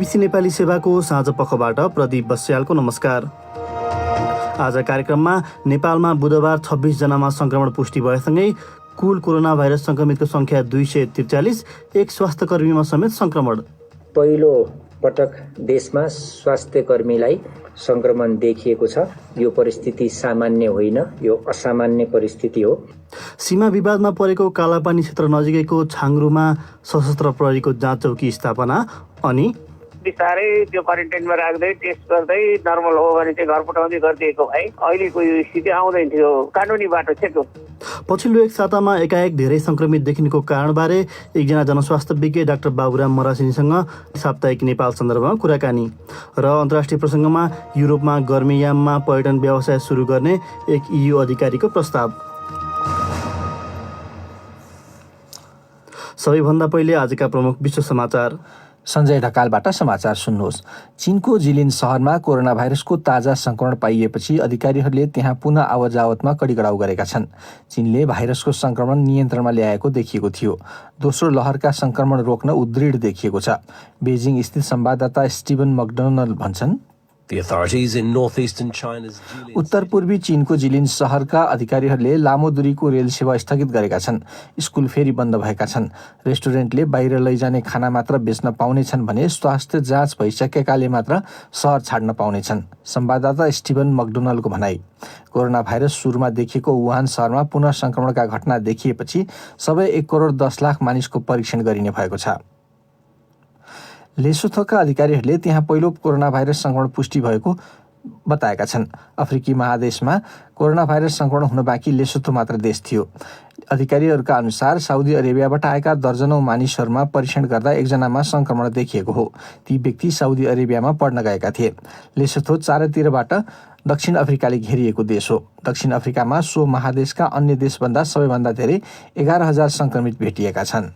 BBC Nepali सेवाको साँझ पखबाट प्रदीप बस्यालको नमस्कार। आज कार्यक्रममा नेपालमा बुधबार 26 जनामा संक्रमण पुष्टि भएसँगै कुल कोरोना भाइरस संक्रमितको संख्या 243, एक स्वास्थ्यकर्मीमा समेत संक्रमण। पहिलो पटक देशमा स्वास्थ्यकर्मीलाई संक्रमण देखिएको छ। यो परिस्थिति सामान्य होइन, यो असामान्य परिस्थिति हो। सीमा विवादमा परेको कालापानी क्षेत्र नजिकैको छाङ्रुमा सशस्त्र प्रहरीको जाँच चौकी स्थापना अनि बिस्तारै त्यो क्वारेन्टाइनमा राख्दै टेस्ट गर्दै नर्मल हो भने चाहिँ घर पठाउँदै गरिदिएको भए अहिलेको यो स्थिति आउँदैन थियो। कानुनी बाटो छ त्यो। पछिल्लो एक सातामा एकाएक धेरै संक्रमित देखिनुको कारणबारे एकजना जनस्वास्थ्य विज्ञ डाक्टर बाबुराम मरासिनीसँग साप्ताहिक नेपाल सन्दर्भमा कुराकानी र अन्तर्राष्ट्रिय प्रसङ्गमा युरोपमा गर्मीयाममा पर्यटन व्यवसाय सुरु गर्ने एक EU अधिकारीको प्रस्ताव। सबैभन्दा पहिले आजका प्रमुख विश्व समाचार। सञ्जय ढकालबाट समाचार सुन्नुहोस्। चीनको जिलिन शहरमा कोरोना भाइरसको ताजा संक्रमण पाइएपछि अधिकारीहरूले त्यहाँ पुनः आवतजावतमा कडिकडाउ गरेका छन्। चीनले भाइरसको संक्रमण नियन्त्रणमा ल्याएको देखिएको थियो। दोस्रो लहरका संक्रमण रोक्न उदृढ देखिएको छ। बेजिङ स्थित संवाददाता स्टिभन मकडोनल्ड भन्छन्, उत्तर पूर्वी चीनको जिलिन शहरका अधिकारीहरूले लामो दूरीको रेल सेवा स्थगित गरेका छन्। स्कुल फेरि बन्द भएका छन्। रेस्टुरेन्टले बाहिर लैजाने खाना मात्र बेच्न पाउनेछन् भने स्वास्थ्य जाँच भइसकेकाले मात्र शहर छाड्न पाउनेछन्। संवाददाता स्टिभन मकडोनल्डको भनाई। कोरोना भाइरस सुरुमा देखिएको वुहान शहरमा पुनः संक्रमणका घटना देखिएपछि सबै 1 करोड 10 लाख मानिसको परीक्षण गरिने भएको छ। लेसोथोका अधिकारीहरूले त्यहाँ पहिलो कोरोना भाइरस संक्रमण पुष्टि भएको बताएका छन्। अफ्रिकी महादेशमा कोरोना भाइरस संक्रमण हुन बाँकी लेसोथो मात्र देश थियो। अधिकारीहरूका अनुसार साउदी अरेबियाबाट आएका दर्जनौं मानिसहरूमा परीक्षण गर्दा एकजनामा संक्रमण देखिएको हो। ती व्यक्ति साउदी अरेबियामा पढ्न गएका थिए। लेसोथो चारैतिरबाट दक्षिण अफ्रिकाले घेरिएको देश हो। दक्षिण अफ्रिकामा सो महादेशका अन्य देशभन्दा सबैभन्दा धेरै 11,000 संक्रमित भेटिएका छन्।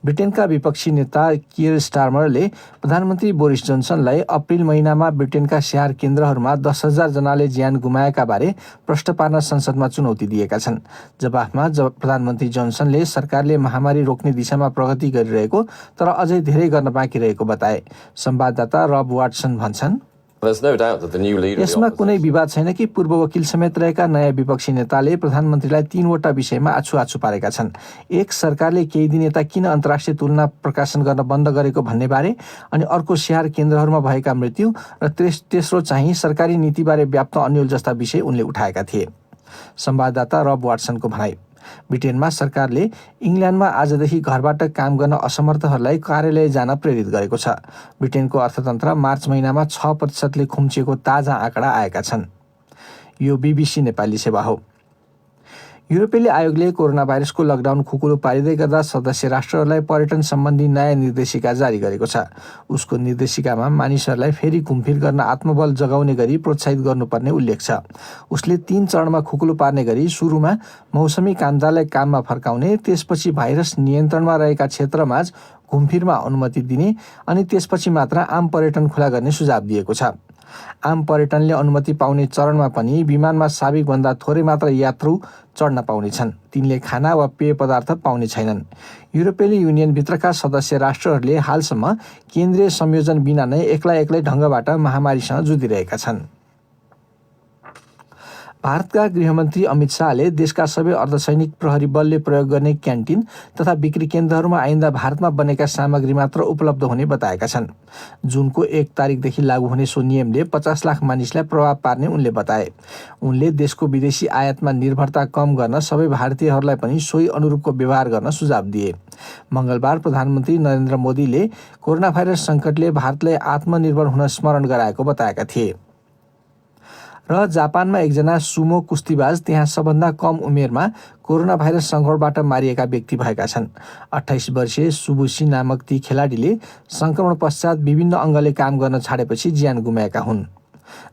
ब्रिटेनका विपक्षी नेता कियर स्टारमरले प्रधानमन्त्री बोरिस जोन्सनलाई अप्रिल महिनामा ब्रिटेनका स्याहार केन्द्रहरूमा 10,000 जनाले ज्यान गुमाएका बारे प्रश्न पार्न संसदमा चुनौती दिएका छन्। जवाफमा प्रधानमन्त्री जोन्सनले सरकारले महामारी रोक्ने दिशामा प्रगति गरिरहेको तर अझै धेरै गर्न बाँकी रहेको बताए। संवाददाता रब वाटसन भन्छन्, यसमा कुनै विवाद छैन कि पूर्व वकिल समेत रहेका नयाँ विपक्षी नेताले प्रधानमन्त्रीलाई 3वटा विषयमा आछु पारेका छन्। एक, सरकारले केही दिन यता किन अन्तर्राष्ट्रिय तुलना प्रकाशन गर्न बन्द गरेको भन्ने बारे, अनि अर्को स्याहार केन्द्रहरूमा भएका मृत्यु, र तेस्रो चाहिँ सरकारी नीतिबारे व्याप्त अन्यल जस्ता विषय उनले उठाएका थिए। संवाददाता रब वाटसनको भनाई। ब्रिटेनमा सरकारले इङ्ल्यान्डमा आजदेखि घरबाट काम गर्न असमर्थहरूलाई कार्यालय जान प्रेरित गरेको छ। ब्रिटेनको अर्थतन्त्र मार्च महिनामा 6% खुम्चिएको ताजा आँकडा आएका छन्। यो बीबीसी नेपाली सेवा हो। युरोपेली आयोगले कोरोना भाइरसको लकडाउन खुकुलो पारिँदै गर्दा सदस्य राष्ट्रहरूलाई पर्यटन सम्बन्धी नयाँ निर्देशिका जारी गरेको छ। उसको निर्देशिकामा मानिसहरूलाई फेरि घुमफिर गर्न आत्मबल जगाउने गरी प्रोत्साहित गर्नुपर्ने उल्लेख छ। उसले 3 चरणमा खुकुलो पार्ने गरी सुरुमा मौसमी कामदारलाई काममा फर्काउने, त्यसपछि भाइरस नियन्त्रणमा रहेका क्षेत्रमा घुमफिरमा अनुमति दिने अनि त्यसपछि मात्र आम पर्यटन खुला गर्ने सुझाव दिएको छ। आम पर्यटनले अनुमति पाउने चरणमा पनि विमानमा साबिकभन्दा थोरै मात्र यात्रु चढ्न पाउनेछन्। तिनले खाना वा पेय पदार्थ पाउने छैनन्। युरोपेली युनियनभित्रका सदस्य राष्ट्रहरूले हालसम्म केन्द्रीय संयोजन बिना नै एक्लै ढङ्गबाट महामारीसँग जुधिरहेका छन्। भारतका गृहमन्त्री अमित शाहले देशका सबै अर्धसैनिक प्रहरी बलले प्रयोग गर्ने क्यान्टिन तथा बिक्री केन्द्रहरूमा आइन्दा भारतमा बनेका सामग्री मात्र उपलब्ध हुने बताएका छन्। जुनको 1 तारिकदेखि लागू हुने सो नियमले 50 लाख मानिसलाई प्रभाव पार्ने उनले बताए। उनले देशको विदेशी आयातमा निर्भरता कम गर्न सबै भारतीयहरूलाई पनि सोही अनुरूपको व्यवहार गर्न सुझाव दिए। मंगलबार प्रधानमन्त्री नरेन्द्र मोदीले कोरोना भाइरस सङ्कटले भारतलाई आत्मनिर्भर हुन स्मरण गराएको बताएका थिए। र जापानमा एकजना सुमो कुस्तीबाज त्यहाँ सबभन्दा कम उमेरमा कोरोना भाइरस संक्रमणबाट मारिएका व्यक्ति भएका छन्। 28 वर्षीय सुबुशी नामक ती खेलाडीले संक्रमण पश्चात विभिन्न अङ्गले काम गर्न छाडेपछि ज्यान गुमाएका हुन्।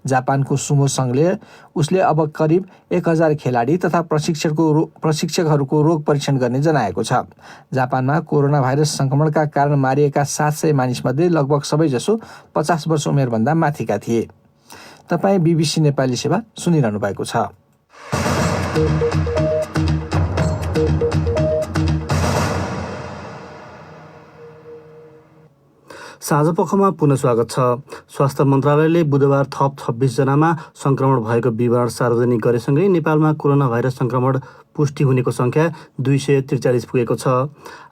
जापानको सुमो सङ्घले उसले अब करिब 1000 खेलाडी तथा प्रशिक्षकहरूको रोग परीक्षण गर्ने जनाएको छ। जापानमा कोरोना भाइरस संक्रमणका कारण मारिएका 700 मानिसमध्ये लगभग सबैजसो 50 वर्ष उमेरभन्दा माथिका थिए। तपाईँ बीबीसी नेपाली सेवा सुनिरहनु भएको छ। साँझपखमा पुनः स्वागत छ। स्वास्थ्य मन्त्रालयले बुधबार थप 26 जनामा संक्रमण भएको विवरण सार्वजनिक गरेसँगै नेपालमा कोरोना भाइरस संक्रमण पुष्टि हुनेको संख्या 243 पुगेको छ।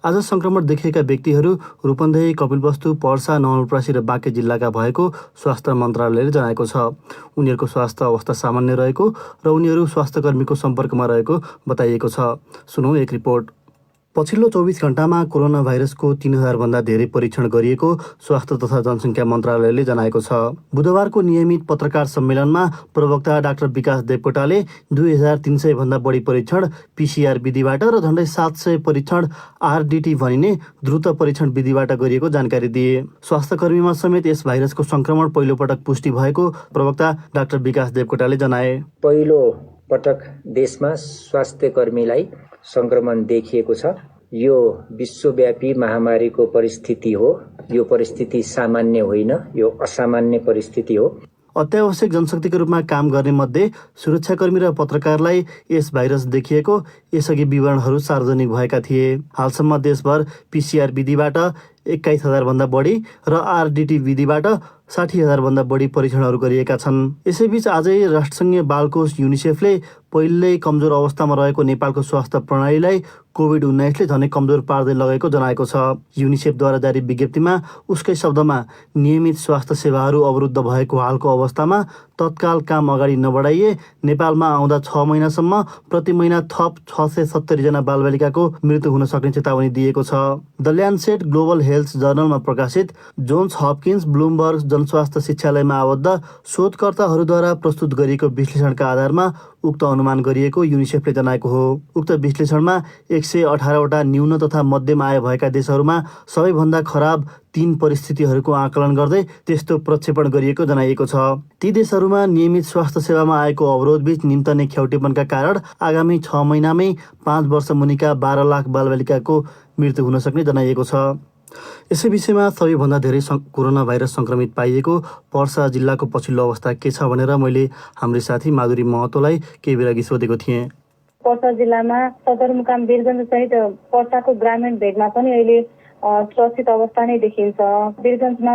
आज संक्रमण देखिएका व्यक्तिहरू रूपन्देही, कपिलवस्तु, पर्सा, नवलपरासी र बाँके जिल्लाका भएको स्वास्थ्य मन्त्रालयले जनाएको छ। उनीहरूको स्वास्थ्य अवस्था सामान्य रहेको र उनीहरू स्वास्थ्यकर्मीको सम्पर्कमा रहेको बताइएको छ। सुनौ एक रिपोर्ट। पछिल्लो 24 घण्टामा कोरोना भाइरसको 3000 भन्दा धेरै परीक्षण गरिएको स्वास्थ्य तथा जनसङ्ख्या मन्त्रालयले जनाएको छ। बुधबारको नियमित पत्रकार सम्मेलनमा प्रवक्ता डाक्टर विकास देवकोटाले 2300 भन्दा बढी परीक्षण PCR विधिबाट र झण्डै 700 परीक्षण RDT भनिने द्रुत परीक्षण विधिबाट गरिएको जानकारी दिए। स्वास्थ्यकर्मीमा समेत यस भाइरसको संक्रमण पहिलो पटक पुष्टि भएको प्रवक्ता डाक्टर विकास देवकोटाले जनाए। पहिलो पटक देशमा स्वास्थ्यकर्मीलाई संक्रमण देखिएको छ। यो विश्वव्यापी महामारीको परिस्थिति हो। यो परिस्थिति सामान्य होइन, यो असामान्य परिस्थिति हो। अत्यावश्यक जनशक्तिको रूपमा काम गर्ने मध्ये सुरक्षाकर्मी र पत्रकारलाई यस भाइरस देखिएको यसअघि विवरणहरू सार्वजनिक भएका थिए। हालसम्म देशभर PCR विधिबाट 21,000 भन्दा बढी र RDT विधिबाट 60,000 भन्दा बढी परीक्षणहरू गरिएका छन्। यसैबीच आजै राष्ट्रसङ्घीय बालकोष युनिसेफले पहिल्यै कमजोर अवस्थामा रहेको नेपालको स्वास्थ्य प्रणालीलाई कोभिड-19ले झनै कमजोर पार्दै लगेको जनाएको छ। युनिसेफद्वारा जारी विज्ञप्तिमा उसकै शब्दमा नियमित स्वास्थ्य सेवाहरू अवरुद्ध भएको हालको अवस्थामा तत्काल काम अगाडि नबढाइए नेपालमा आउँदा 6 महिनासम्म प्रति महिना थप 670 जना बालबालिकाको मृत्यु हुन सक्ने चेतावनी दिएको छ। द ल्यान्सेट ग्लोबल हेल्थ जर्नलमा प्रकाशित जोन्स हपकिन्स ब्लुमबर्ग जनस्वास्थ्य शिक्षालयमा आबद्ध शोधकर्ताहरूद्वारा प्रस्तुत गरिएको विश्लेषणका आधारमा उक्त अनुमान गरिएको युनिसेफले जनाएको हो। उक्त विश्लेषणमा 118वटा न्यून तथा मध्यम आय भएका देशहरूमा सबैभन्दा खराब 3 परिस्थितिहरूको आकलन गर्दै त्यस्तो प्रक्षेपण गरिएको जनाइएको छ। ती देशहरूमा नियमित स्वास्थ्य सेवामा आएको अवरोधबीच निम्तने ख्याउटेपनका कारण आगामी 6 महिनामै 5 वर्ष मुनिका 12 लाख बालबालिकाको मृत्यु हुन सक्ने जनाइएको छ। यसै विषयमा सबैभन्दा धेरै कोरोना भाइरस संक्रमित पाइएको पर्सा जिल्लाको पछिल्लो अवस्था के छ भनेर मैले हाम्री साथी माधुरी महतोलाई केही बेर अघि सोधेको थिएँ। पर्सा जिल्लामा सदरमुकाम वीरगञ्ज सहित पर्साको ग्रामीण भेगमा पनि अहिले सुरक्षित अवस्था नै देखिन्छ। वीरगञ्जमा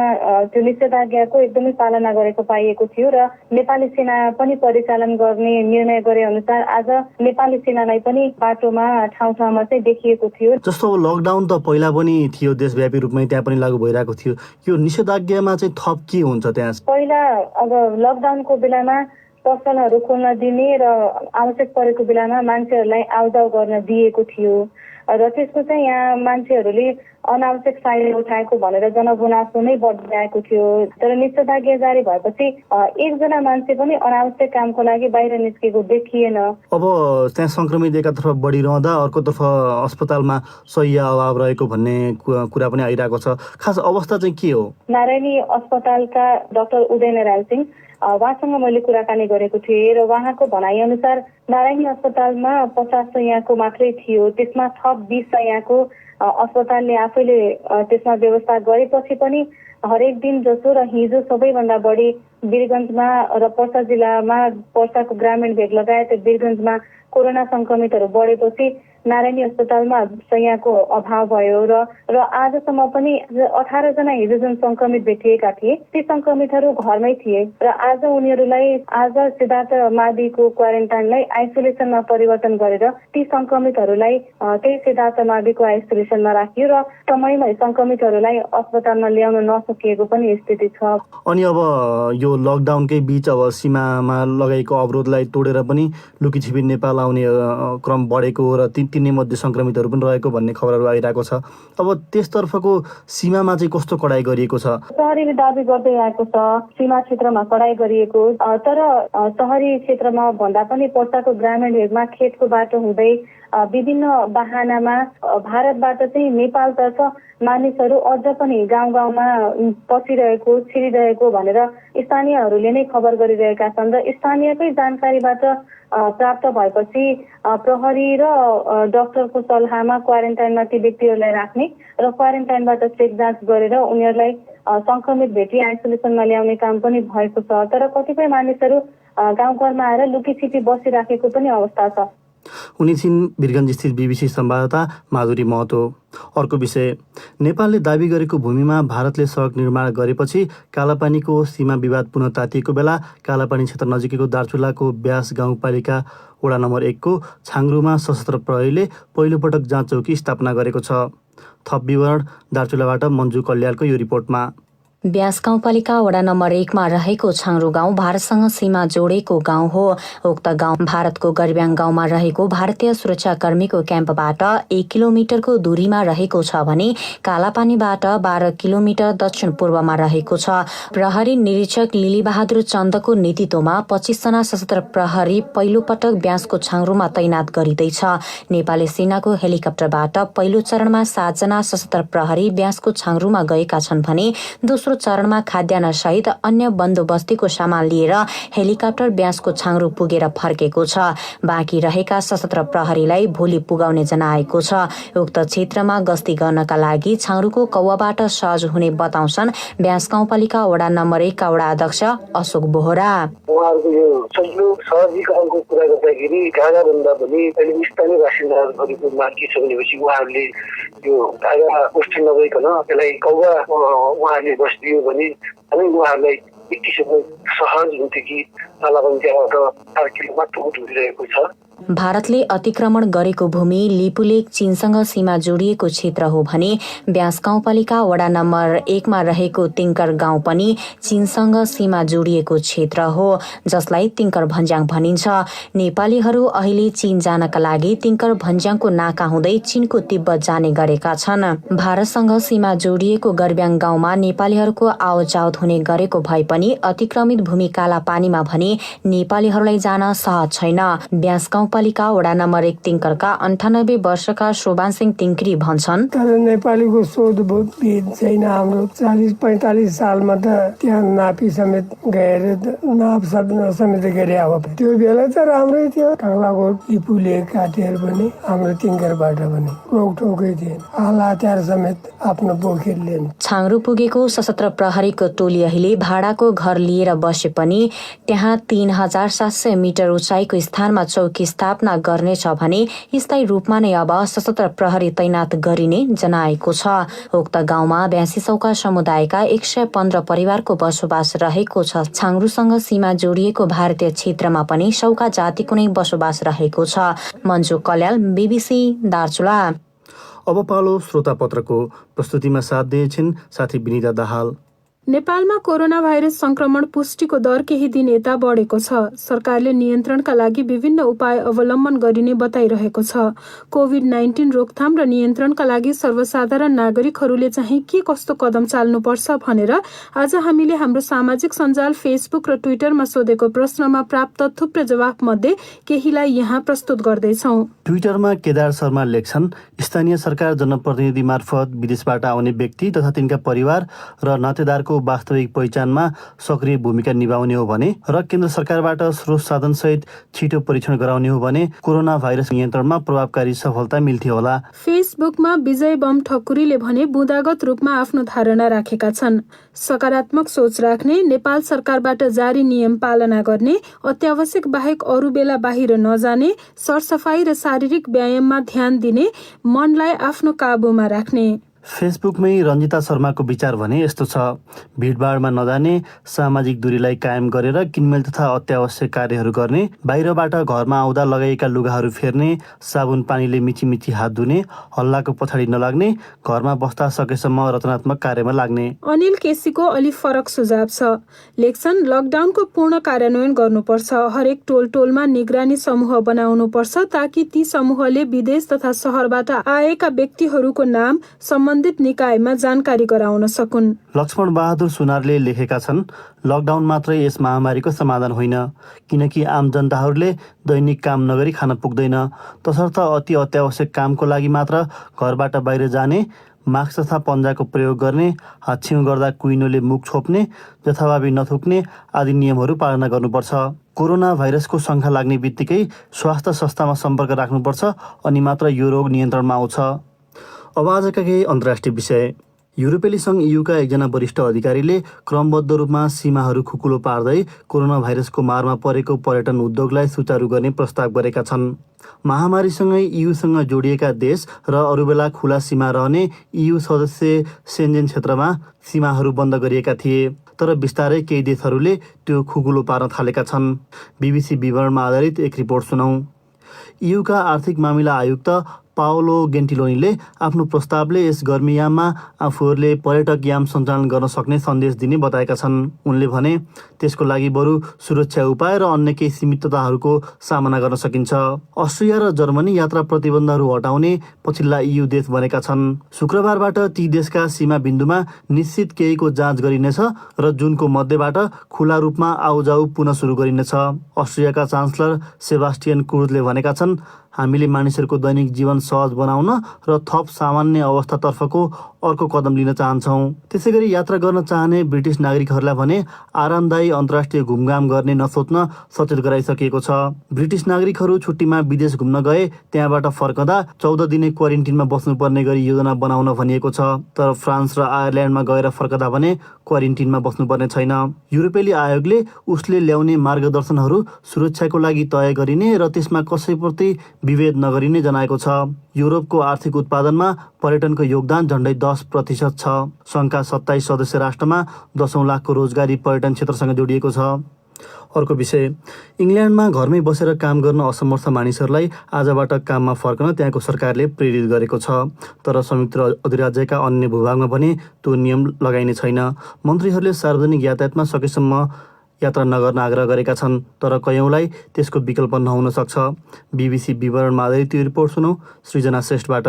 त्यो निषेधाज्ञाको एकदमै पालना गरेको पाइएको थियो र नेपाली सेना पनि परिचालन गर्ने निर्णय गरे अनुसार आज नेपाली सेनालाई पनि बाटोमा ठाउँ ठाउँमा चाहिँ देखिएको थियो। जस्तो लकडाउन त पहिला पनि थियो, देशव्यापी रूपमै त्यहाँ पनि लागू भइरहेको थियो। यो निषेधाज्ञामा चाहिँ थप के हुन्छ त्यहाँ? पहिला अब लकडाउनको बेलामा पसलहरू खोल्न दिने र आवश्यक परेको बेलामा मान्छेहरूलाई आउजाउ गर्न दिएको थियो र त्यसको चाहिँ यहाँ मान्छेहरूले अनावश्यक फाइदा उठाएको भनेर जनगुनासो नै बढिरहेको थियो। तर निषेधाज्ञा जारी भएपछि एकजना मान्छे पनि अनावश्यक कामको लागि बाहिर निस्केको देखिएन। अब त्यहाँ संक्रमित एकातर्फ बढिरहँदा अर्कोतर्फ अस्पतालमा शय्या अभाव रहेको भन्ने कुरा पनि आइरहेको छ। खास अवस्था चाहिँ के हो? नारायणी अस्पतालका डाक्टर उदय नारायण सिंह उहाँसँग मैले कुराकानी गरेको थिएँ र उहाँको भनाइ अनुसार नारायणी अस्पतालमा 50 शय्याको मात्रै थियो। त्यसमा थप 20 शय्याको अस्पतालले आफैले त्यसमा व्यवस्था गरेपछि पनि हरेक दिन जसो र हिजो सबैभन्दा बढी वीरगञ्जमा र पर्सा जिल्लामा पर्साको ग्रामीण भेग लगायत वीरगञ्जमा कोरोना संक्रमितहरू बढेपछि नारायणी अस्पतालमा शय्याको अभाव भयो र आजसम्म पनि 18 जना हिजो जुन संक्रमित भेटिएका थिए ती संक्रमितहरू घरमै थिए र आज उनीहरूलाई आज सिद्धार्थ माविको क्वारेन्टाइनलाई आइसोलेसनमा परिवर्तन गरेर ती संक्रमितहरूलाई त्यही सिद्धार्थ माविको आइसोलेसनमा राखियो र समयमै संक्रमितहरूलाई अस्पतालमा ल्याउन नसकिएको पनि स्थिति छ। अनि अब यो लकडाउनकै बीच अब सीमामा लगाएको अवरोधलाई तोडेर पनि लुकीछिपी नेपाल आउने क्रम बढेको र तिनै मध्ये संक्रमितहरू पनि रहेको भन्ने खबरहरू आइरहेको छ। अब त्यसतर्फको सीमामा चाहिँ कस्तो कडाई गरिएको छ? शहरीले दाबी गर्दै आएको छ सीमा क्षेत्रमा कडाई गरिएको, तर शहरी क्षेत्रमा भन्दा पनि पर्साको ग्रामीण भेगमा खेतको बाटो हुँदै विभिन्न बाहनामा भारतबाट चाहिँ नेपालतर्फ मानिसहरू अझ पनि गाउँ गाउँमा पसिरहेको छिरिरहेको भनेर स्थानीयहरूले नै खबर गरिरहेका छन् र स्थानीयकै जानकारीबाट प्राप्त भएपछि प्रहरी र डाक्टरको सल्लाहमा क्वारेन्टाइनमा ती व्यक्तिहरूलाई राख्ने र क्वारेन्टाइनबाट चेक जाँच गरेर उनीहरूलाई संक्रमित भेटी आइसोलेसनमा ल्याउने काम पनि भएको छ। तर कतिपय मानिसहरू गाउँघरमा आएर लुकीछिपी बसिराखेको पनि अवस्था छ। उनी छिन् वीरगञ्ज स्थित BBC संवाददाता माधुरी महतो। अर्को विषय, नेपालले दाबी गरेको भूमिमा भारतले सडक निर्माण गरेपछि कालापानीको सीमा विवाद पुनः तातिएको बेला कालापानी क्षेत्र नजिकैको दार्चुलाको ब्यास गाउँपालिका वडा नम्बर 1 को छाङ्रुमा सशस्त्र प्रहरीले पहिलोपटक जाँच चौकी स्थापना गरेको छ। थप विवरण दार्चुलाबाट मन्जु कल्यालको यो रिपोर्टमा। ब्यास गाउँपालिका वडा नम्बर 1 मा रहेको छाङ्रु गाउँ भारतसँग सीमा जोडेको गाउँ हो। उक्त गाउँ भारतको गर्ब्याङ गाउँमा रहेको भारतीय सुरक्षाकर्मीको क्याम्पबाट 1 किलोमिटरको दूरीमा रहेको छ भने कालापानीबाट 12 किलोमिटर दक्षिण पूर्वमा रहेको छ। प्रहरी निरीक्षक लिलीबहादुर चन्दको नेतृत्वमा 25 जना सशस्त्र प्रहरी पहिलोपटक ब्यासको छाङ्रुमा तैनात गरिँदैछ। नेपाली सेनाको हेलिकप्टरबाट पहिलो चरणमा 7 जना सशस्त्र प्रहरी ब्यासको छाङ्रुमा गएका छन् भने दोस्रो चरणमा खाद्यान्न सहित अन्य बन्दोबस्तीको सामान लिएर हेलिकप्टर ब्यासको छाङ्रु पुगेर फर्केको छ। बाँकी रहेका सशस्त्र प्रहरीलाई भोलि पुगाउने जनाएको छ। उक्त क्षेत्रमा गस्ती गर्नका लागि छाङ्रुको कौवाबाट सहज हुने बताउँछन् ब्यास गाउँपालिका वडा नम्बर 1 का वडा अध्यक्ष अशोक बोहरा। उहाँहरूको यो सजिलो सहजीकरणको कुरा गर्दाखेरि कागा भन्दा पनि अहिले स्थानीय बासिन्दाहरूको माग के छ भनेपछि उहाँहरूले यो कागा गोष्ठी नगइकन त्यसलाई कौवा उहाँहरूले बस्दियो भने हामी उहाँहरूलाई यति सहज हुन्थ्यो कि कालापानी त्यहाँबाट 4 किलो मात्र उठिरहेको छ। भारतले अतिक्रमण गरेको भूमि लिपुलेक चीनसँग सीमा जोडिएको क्षेत्र हो भने ब्यास गाउँपालिका वडा नम्बर 1 मा रहेको तिङ्कर गाउँ पनि चीनसँग सीमा जोडिएको क्षेत्र हो, जसलाई तिङ्कर भन्ज्याङ भनिन्छ। नेपालीहरू अहिले चीन जानका लागि तिङ्कर भन्ज्याङको नाका हुँदै चीनको तिब्बत जाने गरेका छन्। भारतसँग सीमा जोडिएको गर्ब्याङ गाउँमा नेपालीहरूको आवतजावत हुने गरेको भए पनि अतिक्रमित भूमि कालापानीमा भने नेपालीहरूलाई जान सहज छैन। ब्यास गाउँपालिका वडा नम्बर 1 तिङ्करका 98 वर्षका शोभान सिंह तिङ्क्री भन्छन्, तर नेपालीको सोध भेद छैन। हाम्रो 40-45 सालमा त त्यहाँ नापी समेत गएर नाप समेत गरे। अब त्यो बेला त राम्रै थियो। कालाकोट लिपुले काटेर पनि हाम्रो तिङ्करबाट पनि रोकटोकै थिएन। हाल समेत आफ्नो बोकेर लिएन। छाङ्रु पुगेको सशस्त्र प्रहरीको टोली अहिले भाडाको घर लिएर बसे पनि त्यहाँ 3700 मिटर उचाइको स्थानमा चौकी स्थापना गर्नेछ भने स्थायी रूपमा नै अब सशस्त्र प्रहरी तैनात गरिने जनाएको छ। उक्त गाउँमा 82 सौका समुदायका 115 परिवारको बसोबास रहेको छ। छाङ्रुसँग सीमा जोडिएको भारतीय क्षेत्रमा पनि सौका जातिको नै बसोबास रहेको छ। मन्जु कल्याल, BBC दार्चुला। अब पालो श्रोता पत्रको प्रस्तुतिमा साथ दिएछिन् साथी विनिता दाहाल। नेपालमा कोरोना भाइरस संक्रमण पुष्टिको दर केही दिन यता बढेको छ। सरकारले नियन्त्रणका लागि विभिन्न उपाय अवलम्बन गरिने बताइरहेको छ। कोभिड-19 रोकथाम र नियन्त्रणका लागि सर्वसाधारण नागरिकहरूले चाहिँ के कस्तो कदम चाल्नुपर्छ भनेर आज हामीले हाम्रो सामाजिक सञ्जाल फेसबुक र ट्विटरमा सोधेको प्रश्नमा प्राप्त थुप्रै जवाफ मध्ये केहीलाई यहाँ प्रस्तुत गर्दैछौँ। ट्विटरमा केदार शर्मा लेख्छन्, स्थानीय सरकार जनप्रतिनिधि मार्फत विदेशबाट आउने व्यक्ति तथा तिनका परिवार र नातेदारको वास्तविक पहिचानमा सक्रिय भूमिका निभाउने हो भने र केन्द्र सरकारबाट स्रोत साधन सहित छिटो परीक्षण गराउने हो भने कोरोना भाइरस नियन्त्रणमा प्रभावकारी सफलता मिल्थ्यो होला। फेसबुकमा विजय बम ठकुरीले भने बुँदागत रूपमा आफ्नो धारणा राखेका छन्। सकारात्मक सोच राख्ने, नेपाल सरकारबाट जारी नियम पालना गर्ने, अत्यावश्यक बाहेक अरू बेला बाहिर नजाने, सरसफाई र शारीरिक व्यायाममा ध्यान दिने, मनलाई आफ्नो काबुमा राख्ने। फेसबुकमै रञ्जिता शर्माको विचार भने यस्तो छ, भिडभाडमा नजाने, सामाजिक दूरीलाई कायम गरेर किनमेल तथा अत्यावश्यक कार्यहरू गर्ने, बाहिरबाट घरमा आउँदा लगाइएका लुगाहरू फेर्ने, साबुन पानीले मिची हात धुने, हल्लाको पछाडि नलाग्ने, घरमा बस्दा सकेसम्म रचनात्मक कार्यमा लाग्ने। अनिल केसीको अलि फरक सुझाव छ। लेख्छन्, लकडाउनको पूर्ण कार्यान्वयन गर्नुपर्छ। हरेक टोलमा निगरानी समूह बनाउनुपर्छ ताकि ती समूहले विदेश तथा शहरबाट आएका व्यक्तिहरूको नाम सम्बन्धित निकायमा जानकारी गराउन सकुन्। लक्ष्मण बहादुर सुनारले लेखेका छन्, लकडाउन मात्रै यस महामारीको समाधान होइन, किनकि आम जनताहरूले दैनिक काम नगरी खान पुग्दैन। तसर्थ अति अत्यावश्यक कामको लागि मात्र घरबाट बाहिर जाने, मास्क तथा पन्जाको प्रयोग गर्ने, हाच्छिउँ गर्दा कुइनोले मुख छोप्ने, जथाभावी नथुक्ने आदि नियमहरू पालना गर्नुपर्छ। कोरोना भाइरसको शङ्का लाग्ने बित्तिकै स्वास्थ्य संस्थामा सम्पर्क राख्नुपर्छ, अनि मात्र यो रोग नियन्त्रणमा आउँछ। अब आजका केही अन्तर्राष्ट्रिय विषय। युरोपेली सङ्घ EUका एकजना वरिष्ठ अधिकारीले क्रमबद्ध रूपमा सीमाहरू खुकुलो पार्दै कोरोना भाइरसको मारमा परेको पर्यटन उद्योगलाई सुचारू गर्ने प्रस्ताव गरेका छन्। महामारीसँगै EUसँग जोडिएका देश र अरू बेला खुला सीमा रहने EU सदस्य सेन्जेन क्षेत्रमा सीमाहरू बन्द गरिएका थिए, तर बिस्तारै केही देशहरूले त्यो खुकुलो पार्न थालेका छन्। BBC विवरणमा आधारित एक रिपोर्ट सुनौं। EUका आर्थिक मामिला आयुक्त पाओलो गेन्टिलोनीले आफ्नो प्रस्तावले यस गर्मीयाममा आफूहरूले पर्यटक याम सञ्चालन गर्न सक्ने सन्देश दिने बताएका छन्। उनले भने त्यसको लागि बरु सुरक्षा उपाय र अन्य केही सीमितताहरूको सामना गर्न सकिन्छ। अस्ट्रिया र जर्मनी यात्रा प्रतिबन्धहरू हटाउने पछिल्ला EU देश बनेका छन्। शुक्रबारबाट ती देशका सीमा बिन्दुमा निश्चित केहीको जाँच गरिनेछ र जुनको मध्यबाट खुला रूपमा आउजाउ पुनः सुरु गरिनेछ। अस्ट्रियाका चान्सलर सेबास्टियन कुर्जले भनेका छन्, हामीले मानिसहरूको दैनिक जीवन सहज बनाउन र थप सामान्य अवस्थातर्फको अर्को कदम लिन चाहन्छौँ। त्यसैगरी यात्रा गर्न चाहने ब्रिटिस नागरिकहरूलाई भने आरामदायी अन्तर्राष्ट्रिय घुमघाम गर्ने नसोच्न सचेत गराइसकिएको छ। ब्रिटिस नागरिकहरू छुट्टीमा विदेश घुम्न गए त्यहाँबाट फर्कँदा 14 दिने क्वारेन्टिनमा बस्नुपर्ने गरी योजना बनाउन भनिएको छ। तर फ्रान्स र आयरल्यान्डमा गएर फर्कँदा भने क्वारेन्टिनमा बस्नुपर्ने छैन। युरोपेली आयोगले उसले ल्याउने मार्गदर्शनहरू सुरक्षाको लागि तय गरिने र त्यसमा कसैप्रति विभेद नगरिने जनाएको छ। युरोपको आर्थिक उत्पादनमा पर्यटनको योगदान झन्डै 10% छ। सङ्घका 27 सदस्य राष्ट्रमा 10 लाखको रोजगारी पर्यटन क्षेत्रसँग जोडिएको छ। अर्को विषय, इङ्ल्यान्डमा घरमै बसेर काम गर्न असमर्थ मानिसहरूलाई आजबाट काममा फर्कन त्यहाँको सरकारले प्रेरित गरेको छ। तर संयुक्त अधिराज्यका अन्य भूभागमा भने त्यो नियम लगाइने छैन। मन्त्रीहरूले सार्वजनिक यातायातमा सकेसम्म यात्रा नगर्न आग्रह गरेका छन्, तर कयौँलाई त्यसको विकल्प नहुन सक्छ। BBC विवरणमा आधारित यो रिपोर्ट सुनौ सृजना श्रेष्ठबाट।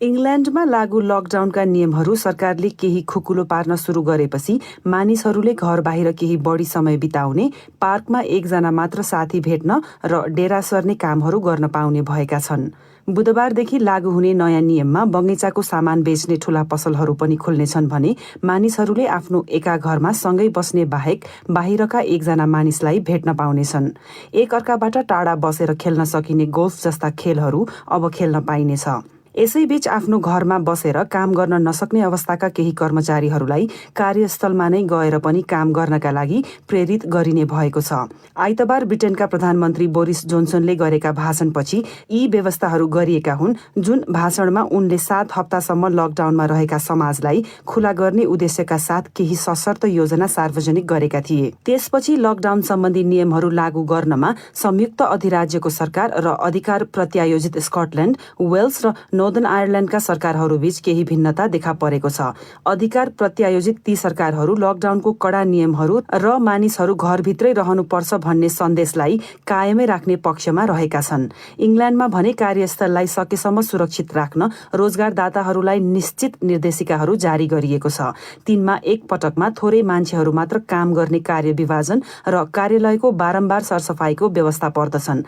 इङ्ल्यान्डमा लागू लकडाउनका नियमहरू सरकारले केही खुकुलो पार्न सुरु गरेपछि मानिसहरूले घर बाहिर केही बढी समय बिताउने, पार्कमा एकजना मात्र साथी भेट्न र डेरा सर्ने कामहरू गर्न पाउने भएका छन्। बुधबारदेखि लागू हुने नयाँ नियममा बगैँचाको सामान बेच्ने ठूला पसलहरू पनि खुल्नेछन् भने मानिसहरूले आफ्नो एका घरमा सँगै बस्ने बाहेक बाहिरका एकजना मानिसलाई भेट्न पाउनेछन्। एक अर्काबाट टाढा बसेर खेल्न सकिने गोल्फ जस्ता खेलहरू अब खेल्न पाइनेछ। यसैबीच आफ्नो घरमा बसेर काम गर्न नसक्ने अवस्थाका केही कर्मचारीहरूलाई कार्यस्थलमा नै गएर पनि काम गर्नका लागि प्रेरित गरिने भएको छ। आइतबार ब्रिटेनका प्रधानमन्त्री बोरिस जोन्सनले गरेका भाषणपछि यी व्यवस्थाहरू गरिएका हुन्, जुन भाषणमा उनले 7 हप्तासम्म लकडाउनमा रहेका समाजलाई खुला गर्ने उद्देश्यका साथ केही सशर्त योजना सार्वजनिक गरेका थिए। त्यसपछि लकडाउन सम्बन्धी नियमहरू लागू गर्नमा संयुक्त अधिराज्यको सरकार र अधिकार प्रत्यायोजित स्कटल्याण्ड, वेल्स र नर्दर्न आयरल्यान्डका सरकारहरूबीच केही भिन्नता देखा परेको छ। अधिकार प्रत्यायोजित ती सरकारहरू लकडाउनको कडा नियमहरू र मानिसहरू घरभित्रै रहनुपर्छ भन्ने सन्देशलाई कायमै राख्ने पक्षमा रहेका छन्। इङ्ल्यान्डमा भने कार्यस्थललाई सकेसम्म सुरक्षित राख्न रोजगारदाताहरूलाई निश्चित निर्देशिकाहरू जारी गरिएको छ। तिनमा एक पटकमा थोरै मान्छेहरू मात्र काम गर्ने कार्य विभाजन र कार्यालयको बारम्बार सरसफाईको व्यवस्था पर्दछन्।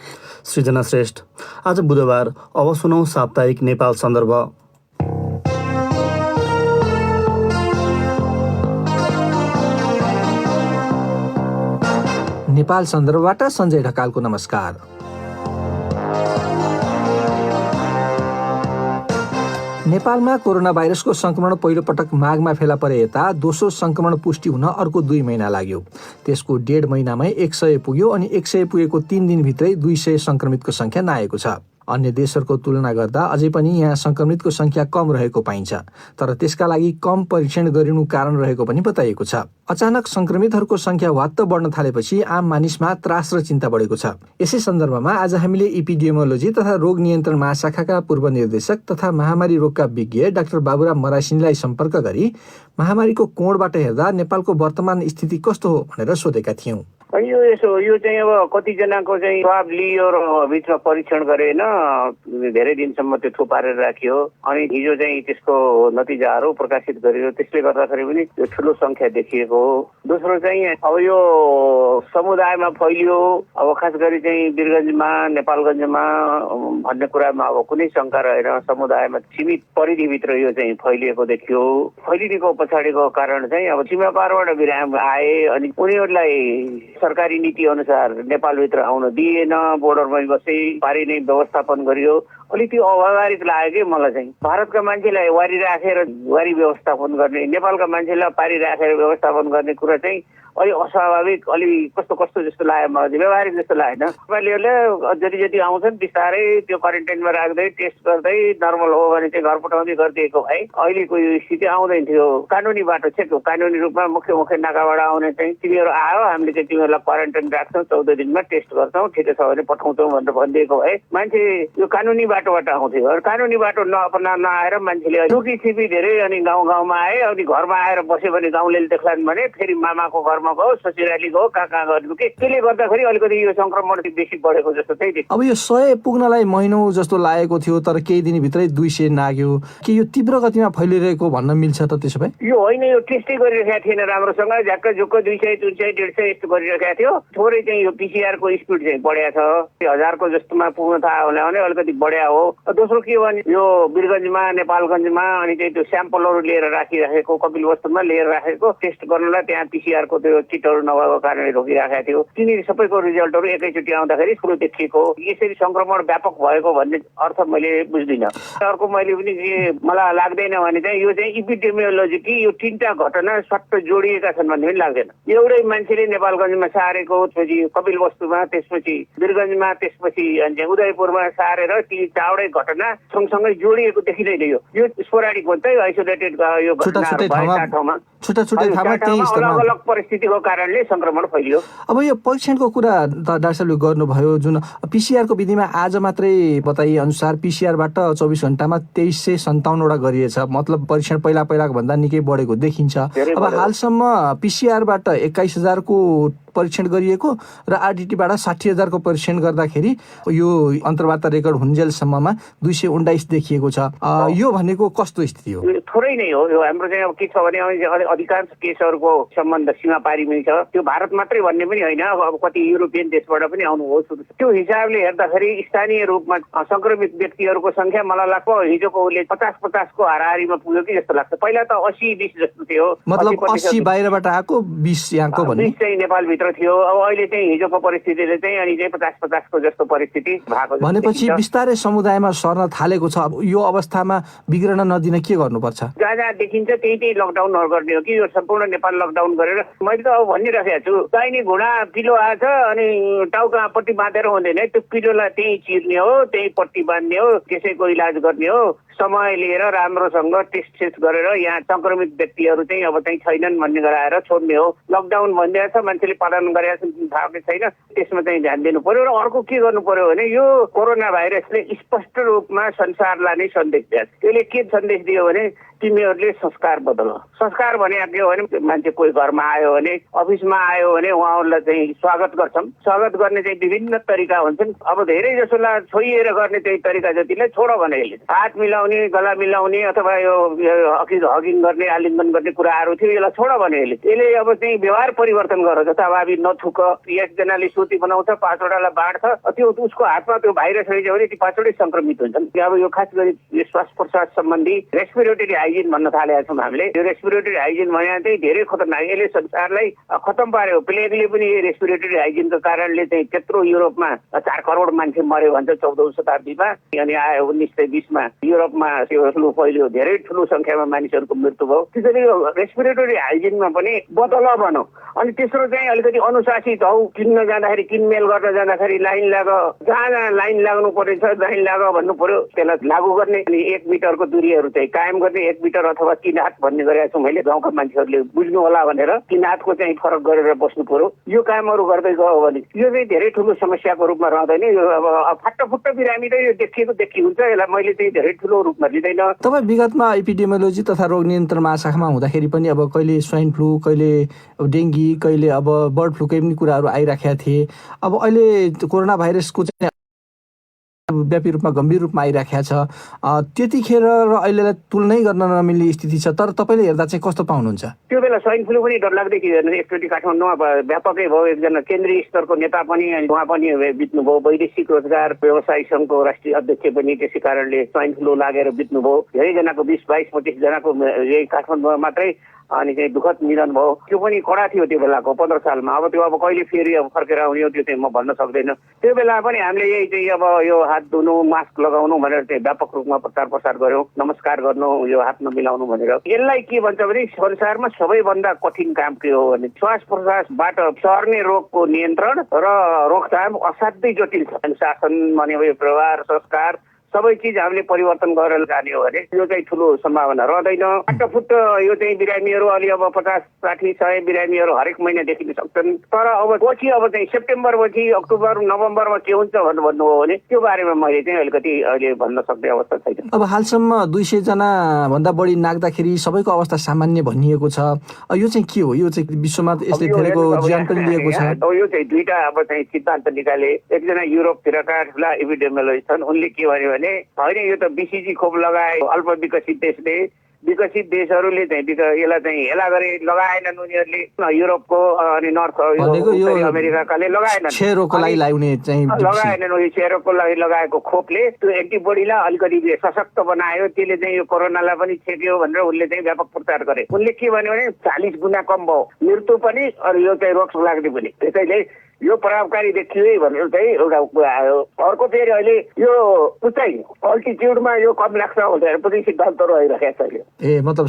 सृजना श्रेष्ठ। आज बुधबार, अब सुनौ साप्ताहिक नेपाल सन्दर्भ। नेपाल सन्दर्भबाट सञ्जय ढकालको नमस्कार। नेपालमा कोरोना भाइरसको संक्रमण पहिलो पटक माघमा फेला परे यता दोस्रो संक्रमण पुष्टि हुन अर्को 2 महिना लाग्यो। त्यसको 1.5 महिनामै 100 पुग्यो अनि 100 पुगेको 3 दिनभित्रै 200 संक्रमितको संख्या नआएको छ। अन्य देशहरूको तुलना गर्दा अझै पनि यहाँ संक्रमितको संख्या कम रहेको पाइन्छ, तर त्यसका लागि कम परीक्षण गरिनु कारण रहेको पनि बताइएको छ। अचानक संक्रमितहरूको संख्या वात्त बढ्न थालेपछि आम मानिसमा त्रास र चिन्ता बढेको छ। यसै सन्दर्भमा आज हामीले एपिडेमियोलोजी तथा रोग नियन्त्रण महाशाखाका पूर्व निर्देशक तथा महामारी रोगका विज्ञ डाक्टर बाबुराम मरासिनीलाई सम्पर्क गरी महामारीको कोणबाट हेर्दा नेपालको वर्तमान स्थिति कस्तो हो भनेर सोधेका थियौं। यो चाहिँ अब कतिजनाको चाहिँ स्वाब लियो र बिचमा परीक्षण गरेन, धेरै दिनसम्म त्यो थुपारेर राखियो, अनि हिजो चाहिँ त्यसको नतिजाहरू प्रकाशित गरियो। त्यसले गर्दाखेरि पनि यो ठुलो संख्या देखिएको हो। दोस्रो चाहिँ अब यो समुदायमा फैलियो, अब खास गरी चाहिँ वीरगञ्जमा, नेपालगञ्जमा भन्ने कुरामा अब कुनै शङ्का रहेन। समुदायमा सीमित परिधिभित्र यो चाहिँ फैलिएको देखियो। फैलिनेको पछाडिको कारण चाहिँ अब सीमा पारबाट बिराम आए अनि उनीहरूलाई सरकारी नीति अनुसार नेपालभित्र आउन दिएन, बोर्डरमै बसै पारी नै व्यवस्थापन गरियो। अलिक त्यो अव्यावहारिक लाग्यो कि मलाई चाहिँ। भारतका मान्छेलाई वारी राखेर वारी व्यवस्थापन गर्ने, नेपालका मान्छेलाई पारी राखेर व्यवस्थापन गर्ने कुरा चाहिँ अलि अस्वाभाविक, अलि कस्तो कस्तो जस्तो लाग्यो मलाई चाहिँ, व्यवहारिक जस्तो लागेन। नेपालीहरूले जति जति आउँछन् बिस्तारै त्यो क्वारेन्टाइनमा राख्दै टेस्ट गर्दै नर्मल हो भने चाहिँ घर पठाउँदै गरिदिएको भए अहिलेको यो स्थिति आउँदैन थियो। कानुनी बाटो छ, कानुनी रूपमा मुख्य नाकाबाट आउने चाहिँ तिमीहरू आयो, हामीले चाहिँ तिमीहरूलाई क्वारेन्टाइन राख्छौँ, 14 दिनमा टेस्ट गर्छौँ, ठिकै छ भने पठाउँछौँ भनेर भनिदिएको भए मान्छे यो कानुनी बाटोबाट आउँथ्यो। कानुनी बाटो नआएर मान्छेले लुकी छिपी धेरै अनि गाउँमा आए, अनि घरमा आएर बस्यो भने गाउँले देख्लान् भने फेरि मामाको घरमा गयो, ससुराली गयो, कहाँ गर्नु कि त्यसले गर्दाखेरि अलिकति यो संक्रमण बेसी बढेको जस्तो चाहिँ देखियो। अब यो 100 पुग्नलाई महिनौ जस्तो लागेको थियो, तर केही दिनभित्रै 200 नाग्यो। के यो तीव्र गतिमा फैलिरहेको भन्न मिल्छ त त्यसो भए? यो होइन, यो टेस्टै गरिरहेको थिएन राम्रोसँग, झ्याक्क झुक्क 200, 300, 150 यस्तो गरिरहेको थियो। थोरै चाहिँ यो PCR को स्पिड चाहिँ बढ्या छ, 1000 को जस्तोमा पुग्न थाहा होला भने अलिकति बढ्या हो। दोस्रो के भने यो वीरगञ्जमा, नेपालगञ्जमा अनि चाहिँ त्यो स्याम्पलहरू लिएर राखिराखेको, कपिलवस्तुमा लिएर राखेको टेस्ट गर्नलाई त्यहाँ PCR को त्यो किटहरू नभएको कारणले रोकिराखेको थियो। तिनीहरू सबैको रिजल्टहरू एकैचोटि आउँदाखेरि ठुलो देखिएको, यसरी संक्रमण व्यापक भएको भन्ने अर्थ मैले बुझ्दिनँ। अर्को मैले पनि मलाई लाग्दैन भने चाहिँ यो चाहिँ इपिडेमियोलोजी कि यो 3टा घटना सट्ट जोडिएका छन् भन्ने पनि लाग्दैन। एउटै मान्छेले नेपालगञ्जमा सारेको, त्यसपछि कपिलवस्तुमा, त्यसपछि वीरगञ्जमा, त्यसपछि उदयपुरमा सारेर ती 4वटै घटना सँगसँगै जोडिएको देखिँदैन। यो स्पोराडिक हो, आइसोलेटेड यो ठाउँमा अलग अलग परिस्थितिको कारणले संक्रमण फैलियो। अब यो परीक्षणको कुरा त डाक्टर साहबले गर्नुभयो, जुन PCR को विधिमा आज मात्रै बताइए अनुसार PCR बाट 24 घण्टामा 2357 वटा गरिएछ, मतलब परीक्षण पहिलाको भन्दा निकै बढेको देखिन्छ। अब हालसम्म PCR बाट 21,000 को परीक्षण गरिएको र RDT बाट 60,000 को परीक्षण गर्दाखेरि यो अन्तर्वार्ता रेकर्ड हुन्जेलसम्ममा 219 देखिएको छ। यो भनेको कस्तो स्थिति हो? थोरै नै हो। यो हाम्रो चाहिँ अब के छ भने अधिकांश केसहरूको सम्बन्ध सीमापारीमै छ। त्यो भारत मात्रै भन्ने पनि होइन, अब कति युरोपियन देशबाट पनि आउनुभयो। त्यो हिसाबले हेर्दाखेरि स्थानीय रूपमा संक्रमित व्यक्तिहरूको संख्या मलाई लाग्छ हिजोको उसले 50-50 को हाराहारीमा पुग्यो कि जस्तो लाग्छ। पहिला त 80-20 जस्तो थियो, मतलब 80 बाहिरबाट आएको, 20 यहाँको भन्ने, 20 चाहिँ नेपालभित्र थियो। अब अहिले चाहिँ हिजोको परिस्थितिले चाहिँ अनि चाहिँ 50-50 को जस्तो परिस्थिति भएको भनेपछि बिस्तारै समुदायमा सर्न थालेको छ। अब यो अवस्थामा बिग्रन नदिन के गर्नुपर्छ? जहाँ जहाँ देखिन्छ त्यही लकडाउन गर्ने हो कि यो सम्पूर्ण नेपाल लकडाउन गरेर? मैले त अब भनिराखेको छु, दाहिने घुँडा पिलो आएछ अनि टाउका पट्टी बाँधेर हुँदैन, त्यो पिलोलाई त्यही चिर्ने हो, त्यही पट्टी बाँध्ने हो, त्यसैको इलाज गर्ने हो। समय लिएर राम्रोसँग टेस्ट गरेर यहाँ संक्रमित व्यक्तिहरू चाहिँ अब चाहिँ छैनन् भन्ने गराएर छोड्ने हो। लकडाउन भनिदिएको छ, मान्छेले पालन गरेको थाहा छैन, त्यसमा चाहिँ ध्यान दिनु पर्यो। र अर्को के गर्नु पर्यो भने यो कोरोना भाइरसले स्पष्ट रूपमा संसारलाई नै सन्देश दिएको छ। यसले के सन्देश दियो भने तिमीहरूले संस्कार बदल। संस्कार भने के हो भने मान्छे कोही घरमा आयो भने, अफिसमा आयो भने उहाँहरूलाई चाहिँ स्वागत गर्छौँ। स्वागत गर्ने चाहिँ विभिन्न तरिका हुन्छन्। अब धेरै जसोलाई छोइएर गर्ने चाहिँ तरिका जतिलाई छोड भने हात मिलाउने, गला मिलाउने अथवा यो हगिङ गर्ने, आलिङ्गन गर्ने कुराहरू थियो, यसलाई छोड भने यसले अब चाहिँ व्यवहार परिवर्तन गर। जथाभावी नथुक, एकजनाले सूती बनाउँछ, 5वटालाई बाँड्छ, त्यो उसको हातमा त्यो भाइरस रहेछ भने ती 5वटै संक्रमित हुन्छन्। अब यो खास गरी श्वास प्रश्वास सम्बन्धी रेस्पिरेटरी हाइजिन भन्न थालेका छौँ हामीले। यो रेस्पिरेटरी हाइजिन भने चाहिँ धेरै खतरनाक, यसले संसारलाई खतम पार्यो। प्लेगले पनि रेस्पिरेटरी हाइजिनको कारणले चाहिँ त्यत्रो युरोपमा 4 करोड मान्छे मर्यो भन्छ 14औं शताब्दीमा, अनि आयो 1920 मा युरोपमा त्यो फ्लू फैल्यो, धेरै ठुलो संख्यामा मानिसहरूको मृत्यु भयो। त्यसैले यो रेस्पिरेटरी हाइजिनमा पनि बदल भनौँ। अनि तेस्रो चाहिँ अलिकति अनुशासित हौ, किन्न जाँदाखेरि, किनमेल गर्न जाँदाखेरि लाइन लाग, जहाँ जहाँ लाइन लाग्नु परेछ लाइन लाग भन्नु पर्यो, त्यसलाई लागू गर्ने। अनि 1 मिटरको दूरीहरू चाहिँ कायम गर्ने, 1 मिटर अथवा 3 हात भन्ने गरेको छु मैले। गाउँका मान्छेहरूले बुझ्नु होला भनेर 3 हातको चाहिँ फरक गरेर बस्नु पर्यो। यो कामहरू गर्दै गयो भने यो चाहिँ धेरै ठुलो समस्याको रूपमा रहँदैन। यो अब फाटो बिरामी त यो देखि हुन्छ, यसलाई मैले चाहिँ धेरै ठुलो रूपमा लिँदैन। तपाईँ विगतमा एपिडेमियोलोजी तथा रोग नियन्त्रण महाशाखामा हुँदाखेरि पनि अब कहिले स्वाइन फ्लू, कहिले डेङ्गी, कहिले अब बर्ड फ्लूकै पनि कुराहरू आइराखेका थिए। अब अहिले कोरोना भाइरसको चाहिँ व्यापी रूपमा गम्भीर रूपमा आइराखेको छ। त्यतिखेर र अहिलेलाई तुलनै गर्न नमिल्ने स्थिति छ, तर तपाईँले हेर्दा चाहिँ कस्तो पाउनुहुन्छ? त्यो बेला स्वाइन फ्लू पनि डरलाग्दै के हेर्नु, एकचोटि काठमाडौँमा व्यापकै भयो, एकजना केन्द्रीय स्तरको नेता पनि अनि उहाँ पनि बित्नुभयो, वैदेशिक रोजगार व्यवसाय सङ्घको राष्ट्रिय अध्यक्ष पनि त्यसै कारणले स्वाइन फ्लू लागेर बित्नुभयो। धेरैजनाको 20, 22, 25 जनाको यही काठमाडौँमा मात्रै अनि चाहिँ दुःखद निधन भयो। त्यो पनि कडा थियो त्यो बेलाको 15 सालमा। अब त्यो अब कहिले फेरि अब फर्केर आउने हो त्यो चाहिँ म भन्न सक्दैन। त्यो बेला पनि हामीले यही चाहिँ अब यो हात धुनु, मास्क लगाउनु भनेर चाहिँ व्यापक रूपमा प्रचार प्रसार गर्यौँ। नमस्कार गर्नु, यो हात नमिलाउनु भनेर। यसलाई के भन्छ भने संसारमा सबैभन्दा कठिन काम के हो भने श्वास प्रश्वासबाट सर्ने रोगको नियन्त्रण र रोकथाम असाध्यै जटिल छ। शासन भने व्यवहार, संस्कार सबै चिज हामीले परिवर्तन गरेर जाने हो भने यो चाहिँ ठुलो सम्भावना रहँदैन। फाटफुट यो चाहिँ बिरामीहरू अलि अब 50-60-100 बिरामीहरू हरेक महिना देखिन सक्छन्। तर अब पछि अब चाहिँ सेप्टेम्बर पछि अक्टोबर नोभेम्बरमा के हुन्छ भनेर भन्नुभयो भने त्यो बारेमा मैले चाहिँ अलिकति अहिले भन्न सक्ने अवस्था छैन। अब हालसम्म 200 जना भन्दा बढी नाग्दाखेरि सबैको अवस्था सामान्य भनिएको छ। यो चाहिँ के हो? यो चाहिँ विश्वमा यसले धेरैको ज्यान पनि लिएको छ। यो चाहिँ दुईटा अब चाहिँ सिद्धान्त निकाले। एकजना युरोपतिरका ठुला एपिडेमियोलोजिस्ट छन्, उनले के भन्यो भने होइन यो त BCG खोप लगाए अल्प विकसित देशले, विकसित देशहरूले चाहिँ यसलाई चाहिँ हेला गरे लगाएनन् उनीहरूले। युरोपको अनि नर्थ अमेरिकाले लगाएनन्, क्षयरोगको लागि लगाउने चाहिँ लगाएनन्। यो क्षयरोगको लागि लगाएको खोपले त्यो एन्टिबोडीलाई अलिकति सशक्त बनायो, त्यसले चाहिँ यो कोरोनालाई पनि छेक्यो भनेर उनले चाहिँ व्यापक प्रचार गरे। उनले के भन्यो भने 40 गुणा कम भयो मृत्यु पनि अनि यो चाहिँ रोग लाग्ने पनि। त्यसैले यो प्रभावकारी देखियो भनेर चाहिँ एउटा कुरा आयो। अर्को फेरि अहिले यो उचाइ अल्टिट्युडमा यो कम लाग्छ भनेर पनि सिद्धान्त रहिरहेको छ। ए मतलब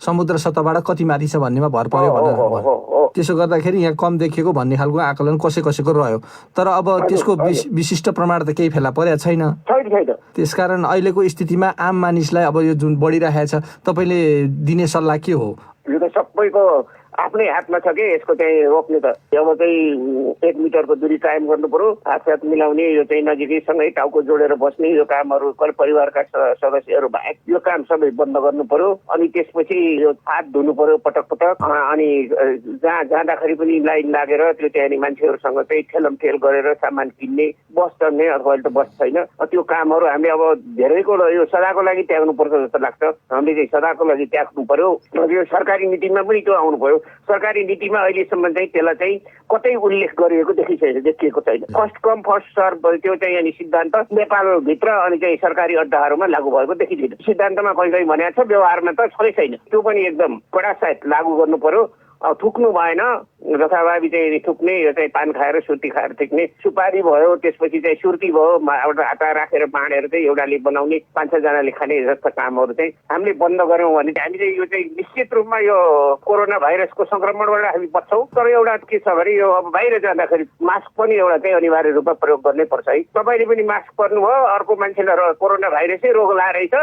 समुद्र सतहबाट कति माथि छ भन्नेमा भर पर्यो भनेर। त्यसो गर्दाखेरि यहाँ कम देखिएको भन्ने खालको आकलन कसैको रह्यो। तर अब त्यसको विशिष्ट प्रमाण त केही फेला परेको छैन। त्यसकारण अहिलेको स्थितिमा आम मानिसलाई अब यो जुन बढिरहेको छ तपाईँले दिने सल्लाह के हो? यो त सबैको आफ्नै हातमा छ कि यसको चाहिँ रोक्ने त। अब चाहिँ 1 मिटरको दूरी कायम गर्नु पर्यो, हातसाथ मिलाउने, यो चाहिँ नजिकैसँगै टाउको जोडेर बस्ने यो कामहरू परिवारका सदस्यहरू बाहेक यो काम सबै बन्द गर्नु पर्यो। अनि त्यसपछि यो हात धुनु पर्यो पटक पटक। अनि जहाँ जाँदाखेरि पनि लाइन लागेर त्यो चाहिँ मान्छेहरूसँग चाहिँ ठेलमठेल गरेर सामान किन्ने, बस चढ्ने अथवा अहिले त बस छैन, त्यो कामहरू हामीले अब धेरैको यो सदाको लागि त्याग्नु पर्छ जस्तो लाग्छ। हामीले चाहिँ सदाको लागि त्याग्नु पर्यो। यो सरकारी नीतिमा पनि त्यो आउनु पर्यो। सरकारी नीतिमा अहिलेसम्म चाहिँ त्यसलाई चाहिँ कतै उल्लेख गरिएको देखिएको छैन। फर्स्ट कम फर्स्ट सर्भ त्यो चाहिँ अनि सिद्धान्त नेपालभित्र अनि चाहिँ सरकारी अड्डाहरूमा लागू भएको देखिँदैन। सिद्धान्तमा कहीँ भनेको छ, व्यवहारमा त छँदै छैन। त्यो पनि एकदम कडा साथ लागू गर्नु पर्यो। थुक्नु भएन, जथाभावी चाहिँ थुक्ने, यो चाहिँ पान खाएर सुर्ती खाएर थुक्ने, सुपारी भयो, त्यसपछि चाहिँ सुर्ती भयो, एउटा हाता राखेर बाँडेर चाहिँ एउटाले बनाउने, 5-6 जनाले खाने जस्ता कामहरू चाहिँ हामीले बन्द गऱ्यौँ भने हामीले यो चाहिँ निश्चित रूपमा यो कोरोना भाइरसको संक्रमणबाट हामी बच्छौँ। तर एउटा के छ भने यो अब बाहिर जाँदाखेरि मास्क पनि एउटा चाहिँ अनिवार्य रूपमा प्रयोग गर्नै पर्छ है। तपाईँले पनि मास्क पर्नुभयो, अर्को मान्छेलाई कोरोना भाइरसै रोग लागेको रहेछ,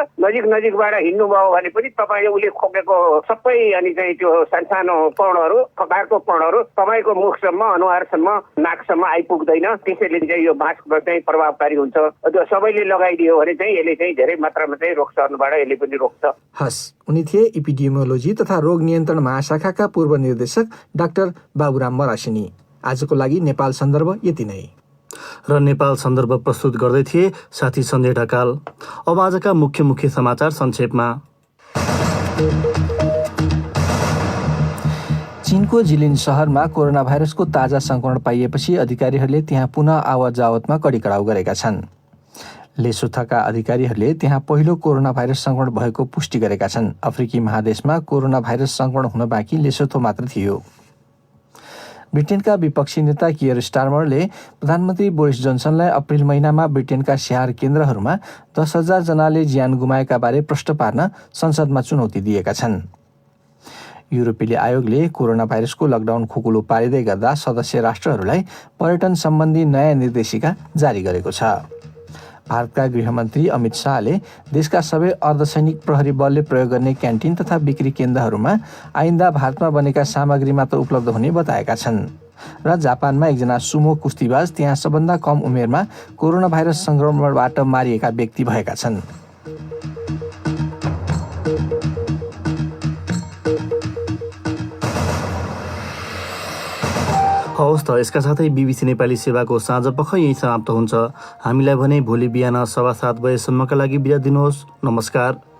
नजिकबाट हिँड्नुभयो भने पनि तपाईँले उसले खोपेको सबै अनि चाहिँ त्यो सानो कणहरू, कपारको कणहरू तपाईँको मुखसम्म, अनुहारसम्म, नाकसम्म आइपुग्दैन। त्यसैले चाहिँ यो मास्क चाहिँ प्रभावकारी हुन्छ। त्यो सबैले लगाइदियो भने चाहिँ यसले चाहिँ धेरै मात्रामा चाहिँ रोग सर्नबाट यसले पनि रोक्छ। हस्, उनी थिए एपिडेमियोलोजी तथा रोग नियन्त्रण महाशाखाका पूर्व निर्देशक डाक्टर बाबुराम मरासिनी। आजको लागि नेपाल सन्दर्भ यति नै। र नेपाल सन्दर्भ प्रस्तुत गर्दै थिए साथी सन्देह ढकाल। अब आजका मुख्य समाचार संक्षेपमा। चीनको जिलिन शहरमा कोरोना भाइरसको ताजा संक्रमण पाइएपछि अधिकारीहरूले त्यहाँ पुनः आवत जावतमा कडिकडाउ गरेका छन्। लेसोथका अधिकारीहरूले त्यहाँ पहिलो कोरोना भाइरस संक्रमण भएको पुष्टि गरेका छन्। अफ्रिकी महादेशमा कोरोना भाइरस संक्रमण हुन बाँकी लेसोथो मात्र थियो। ब्रिटेनका विपक्षी नेता कियर स्टारमरले प्रधानमन्त्री बोरिस जोन्सनलाई अप्रिल महिनामा ब्रिटेनका स्याहार केन्द्रहरूमा 10,000 जनाले ज्यान गुमाएका बारे प्रश्न पार्न संसदमा चुनौती दिएका छन्। युरोपेली आयोगले कोरोना भाइरसको लकडाउन खुकुलो पारिँदै गर्दा सदस्य राष्ट्रहरूलाई पर्यटन सम्बन्धी नयाँ निर्देशिका जारी गरेको छ। भारतका गृहमन्त्री अमित शाहले देशका सबै अर्धसैनिक प्रहरी बलले प्रयोग गर्ने क्यान्टिन तथा बिक्री केन्द्रहरूमा आइन्दा भारतमा बनेका सामग्री मात्र उपलब्ध हुने बताएका छन्। र जापानमा एकजना सुमो कुस्तीबाज त्यहाँ सबभन्दा कम उमेरमा कोरोना भाइरस संक्रमणबाट मारिएका व्यक्ति भएका छन्। हवस् त, यसका साथै BBC नेपाली सेवाको साँझपख यही समाप्त हुन्छ। हामीलाई भने भोलि बिहान 7:15 बजेसम्मका लागि बिदा दिनुहोस्। नमस्कार।